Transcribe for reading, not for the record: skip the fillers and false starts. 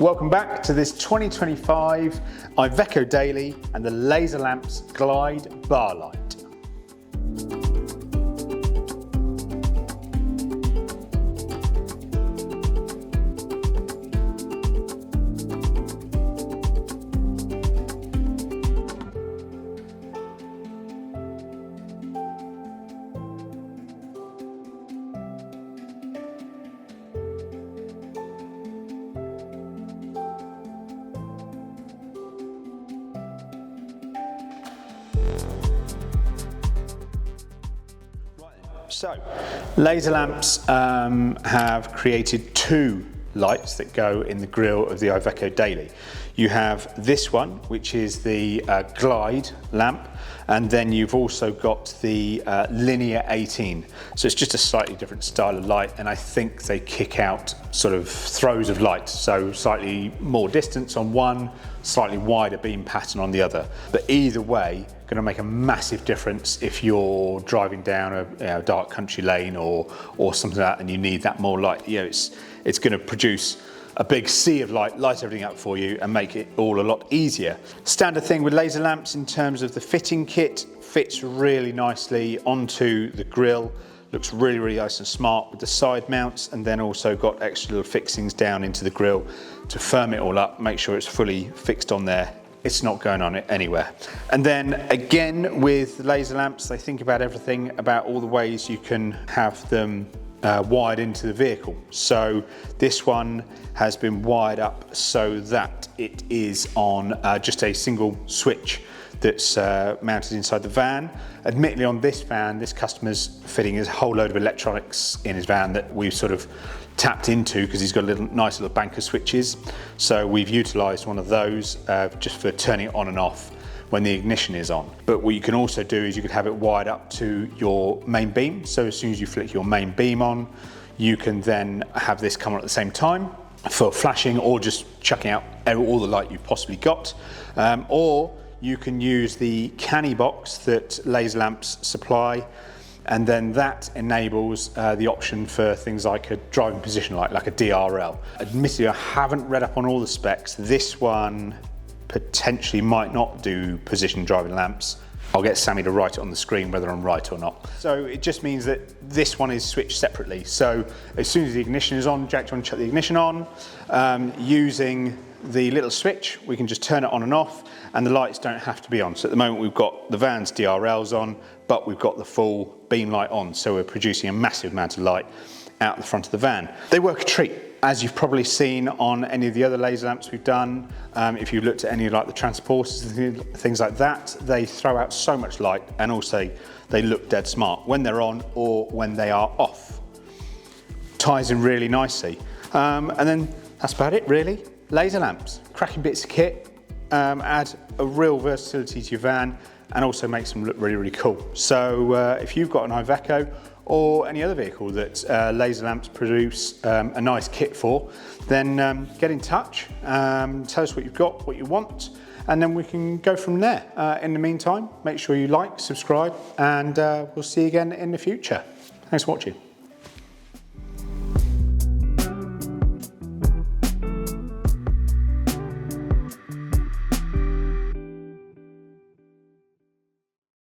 Welcome back to this 2025 Iveco Daily and the Lazer Lamps Glide Bar Light. So, Lazer Lamps have created two lights that go in the grille of the Iveco Daily. You have this one, which is the glide lamp, and then you've also got the linear 18. So it's just a slightly different style of light, and I think they kick out sort of throws of light, so slightly more distance on one, slightly wider beam pattern on the other. But either way, going to make a massive difference if you're driving down a dark country lane or something like that, and you need that more light. You know, it's going to produce a big sea of light everything up for you and make it all a lot easier. Standard thing with Lazer Lamps in terms of the fitting kit, fits really nicely onto the grille. Looks really, really nice and smart with the side mounts, and then also got extra little fixings down into the grille to firm it all up, make sure it's fully fixed on there. It's not going on it anywhere. And then again with Lazer Lamps, they think about everything, about all the ways you can have them wired into the vehicle. So this one has been wired up so that it is on just a single switch that's mounted inside the van. Admittedly, on this van, this customer's fitting a whole load of electronics in his van that we've sort of tapped into because he's got a nice little bank of switches. So we've utilised one of those just for turning it on and off when the ignition is on. But what you can also do is you could have it wired up to your main beam. So as soon as you flick your main beam on, you can then have this come on at the same time for flashing, or just chucking out all the light you've possibly got. Or you can use the canny box that Lazer Lamps supply, and then that enables the option for things like a driving position light, like a DRL. Admittedly, I haven't read up on all the specs. This one potentially might not do position driving lamps. I'll get Sammy to write it on the screen whether I'm right or not. So it just means that this one is switched separately. So as soon as the ignition is on, Jack, do you want to chuck the ignition on? Using the little switch, we can just turn it on and off, and the lights don't have to be on. So at the moment we've got the van's DRLs on, but we've got the full beam light on. So we're producing a massive amount of light out the front of the van. They work a treat. As you've probably seen on any of the other Lazer Lamps we've done, if you looked at any like the transporters and things like that, they throw out so much light, and also they look dead smart when they're on or when they are off. Ties in really nicely. And then that's about it really. Lazer Lamps, cracking bits of kit, add a real versatility to your van, and also makes them look really, really cool. So if you've got an Iveco or any other vehicle that Lazer Lamps produce a nice kit for, then get in touch, tell us what you've got, what you want, and then we can go from there. In the meantime, make sure you like, subscribe, and we'll see you again in the future. Thanks for watching.